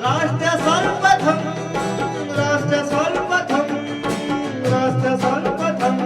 राष्ट्र सर्वप्रथम राष्ट्र सर्वप्रथम राष्ट्र सर्वप्रथम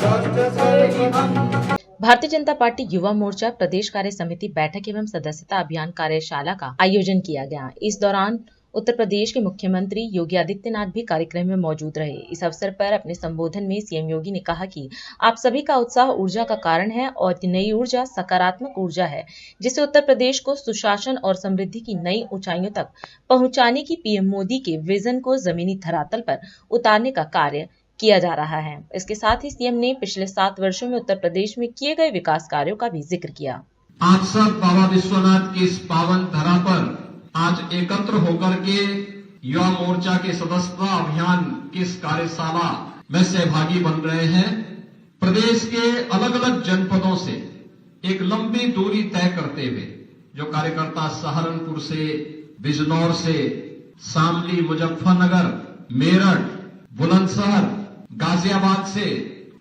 राष्ट्र सर्वप्रथम। भारतीय जनता पार्टी युवा मोर्चा प्रदेश कार्य समिति बैठक एवं सदस्यता अभियान कार्यशाला का आयोजन किया गया। इस दौरान उत्तर प्रदेश के मुख्यमंत्री योगी आदित्यनाथ भी कार्यक्रम में मौजूद रहे। इस अवसर पर अपने संबोधन में सीएम योगी ने कहा कि आप सभी का उत्साह ऊर्जा का कारण है और नई ऊर्जा सकारात्मक ऊर्जा है, जिससे उत्तर प्रदेश को सुशासन और समृद्धि की नई ऊंचाइयों तक पहुंचाने की पीएम मोदी के विजन को जमीनी धरातल पर उतारने का कार्य किया जा रहा है। इसके साथ ही सीएम ने पिछले 7 वर्षों में उत्तर प्रदेश में किए गए विकास कार्यों का भी जिक्र किया। आप सब बाबा विश्वनाथ की इस पावन धरा पर आज एकत्र होकर के युवा मोर्चा के सदस्यता अभियान की इस कार्यशाला में सहभागी बन रहे हैं। प्रदेश के अलग अलग जनपदों से एक लंबी दूरी तय करते हुए जो कार्यकर्ता सहारनपुर से, बिजनौर से, शामली, मुजफ्फरनगर, मेरठ, बुलंदशहर, गाजियाबाद से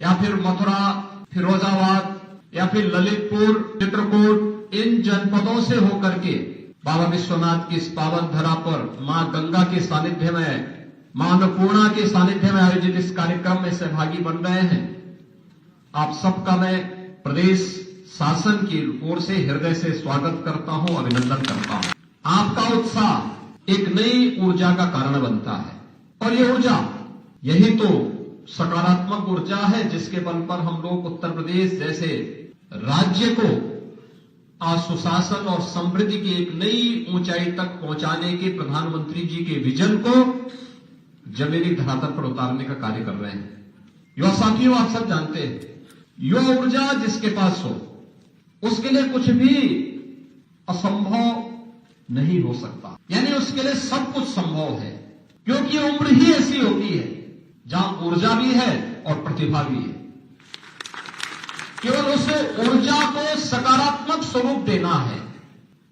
या फिर मथुरा, फिरोजाबाद या फिर ललितपुर, चित्रकूट, इन जनपदों से होकर के बाबा विश्वनाथ की इस पावन धरा पर मां गंगा के सानिध्य में, मां अन्नपूर्णा के सानिध्य में आयोजित इस कार्यक्रम में सहभागी बन रहे हैं। आप सबका मैं प्रदेश शासन की ओर से हृदय से स्वागत करता हूं, अभिनंदन करता हूं। आपका उत्साह एक नई ऊर्जा का कारण बनता है और ये ऊर्जा, यही तो सकारात्मक ऊर्जा है जिसके बल पर हम लोग उत्तर प्रदेश जैसे राज्य को आज सुशासन और समृद्धि की एक नई ऊंचाई तक पहुंचाने के प्रधानमंत्री जी के विजन को जमीनी धरातल पर उतारने का कार्य कर रहे हैं। युवा साथियों, आप सब जानते हैं, युवा ऊर्जा जिसके पास हो उसके लिए कुछ भी असंभव नहीं हो सकता, यानी उसके लिए सब कुछ संभव है, क्योंकि उम्र ही ऐसी होती है जहां ऊर्जा भी है और प्रतिभा भी है। केवल उस ऊर्जा को सकारात्मक स्वरूप देना है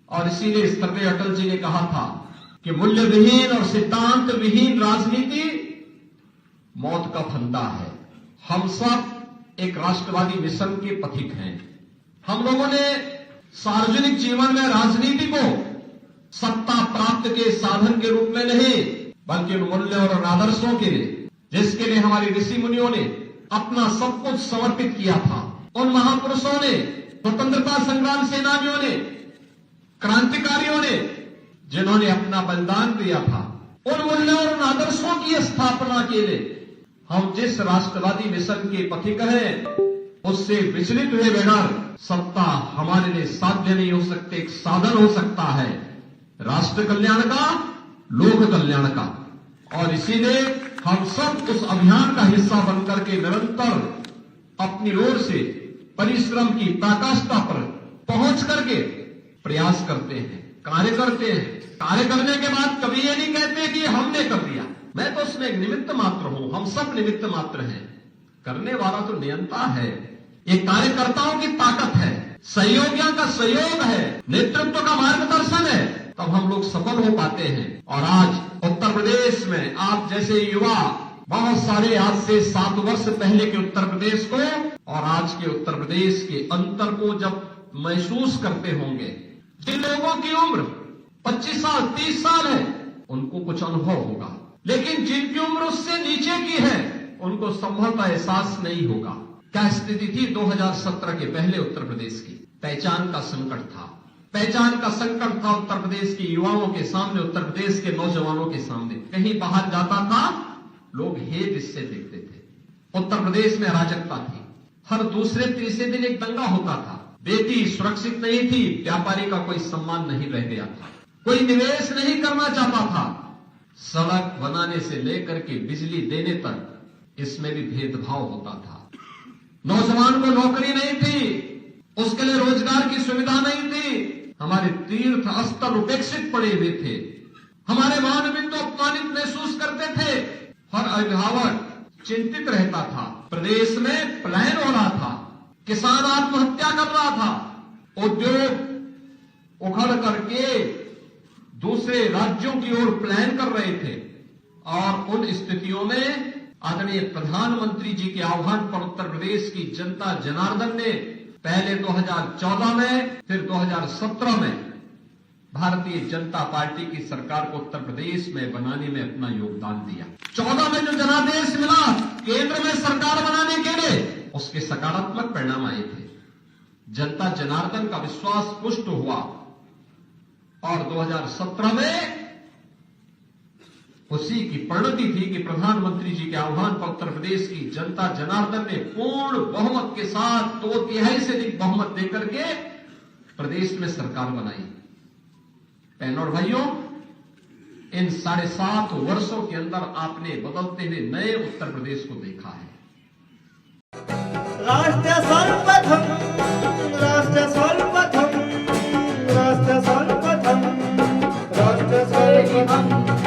और इसीलिए इस तरह अटल जी ने कहा था कि मूल्य विहीन और सिद्धांत विहीन राजनीति मौत का फंदा है। हम सब एक राष्ट्रवादी मिशन के पथिक हैं। हम लोगों ने सार्वजनिक जीवन में राजनीति को सत्ता प्राप्त के साधन के रूप में नहीं, बल्कि उन मूल्य और आदर्शों के लिए जिसके लिए हमारे ऋषि मुनियों ने अपना सब कुछ समर्पित किया था, उन महापुरुषों ने, स्वतंत्रता संग्राम सेनानियों ने, क्रांतिकारियों ने जिन्होंने अपना बलिदान दिया था, उन मूल्यों और उन आदर्शों की स्थापना के लिए हम जिस राष्ट्रवादी मिशन के पथिक हैं, उससे विचलित हुए बगैर सत्ता हमारे लिए साध्य नहीं हो सकते। एक साधन हो सकता है राष्ट्र कल्याण का, लोक कल्याण का, और इसीलिए हम सब उस अभियान का हिस्सा बनकर के निरंतर अपनी ओर से परिश्रम की पराकाष्ठा पर पहुंच करके प्रयास करते हैं, कार्य करते हैं। कार्य करने के बाद कभी ये नहीं कहते कि हमने कर दिया, मैं तो उसमें एक निमित्त मात्र हूं, हम सब निमित्त मात्र हैं, करने वाला तो नियंता है। ये कार्यकर्ताओं की ताकत है, सहयोगियों का सहयोग है, नेतृत्व का मार्गदर्शन है, तब हम लोग सफल हो पाते हैं। और आज उत्तर प्रदेश में आप जैसे युवा बहुत सारे आज से 7 वर्ष पहले के उत्तर प्रदेश को और आज के उत्तर प्रदेश के अंतर को जब महसूस करते होंगे, जिन लोगों की उम्र 25 साल 30 साल है उनको कुछ अनुभव होगा, लेकिन जिनकी उम्र उससे नीचे की है उनको संभवतः एहसास नहीं होगा। क्या स्थिति थी 2017 के पहले उत्तर प्रदेश की? पहचान का संकट था। पहचान का संकट था उत्तर प्रदेश के युवाओं के सामने, उत्तर प्रदेश के नौजवानों के सामने। कहीं बाहर जाता था, लोग हे जिससे देखते थे। उत्तर प्रदेश में अराजकता थी, हर दूसरे तीसरे दिन एक दंगा होता था, बेटी सुरक्षित नहीं थी, व्यापारी का कोई सम्मान नहीं रह गया था, कोई निवेश नहीं करना चाहता था, सड़क बनाने से लेकर के बिजली देने तक इसमें भी भेदभाव होता था। नौजवान को नौकरी नहीं थी, उसके लिए रोजगार की सुविधा नहीं थी, हमारे तीर्थ स्थल उपेक्षित पड़े हुए थे, हमारे मान बिंदु अपमानित महसूस करते थे, हर अभिभावक चिंतित रहता था, प्रदेश में पलायन हो रहा था, किसान आत्महत्या कर रहा था, उद्योग उखड़ करके दूसरे राज्यों की ओर पलायन कर रहे थे। और उन स्थितियों में आदरणीय प्रधानमंत्री जी के आह्वान पर उत्तर प्रदेश की जनता जनार्दन ने पहले 2014 में, फिर 2017 में भारतीय जनता पार्टी की सरकार को उत्तर प्रदेश में बनाने में अपना योगदान दिया। 14 में जो जनादेश मिला केंद्र में सरकार बनाने के लिए, उसके सकारात्मक परिणाम आए थे। जनता जनार्दन का विश्वास पुष्ट हुआ और 2017 में उसी की परिणति थी कि प्रधानमंत्री जी के आह्वान पर उत्तर प्रदेश की जनता जनार्दन ने पूर्ण बहुमत के साथ 2/3 से अधिक बहुमत देकर के प्रदेश में सरकार बनाई। बहनों और भाइयों, इन 7.5 वर्षों के अंदर आपने बदलते हुए नए उत्तर प्रदेश को देखा है। राष्ट्र सर्वप्रथम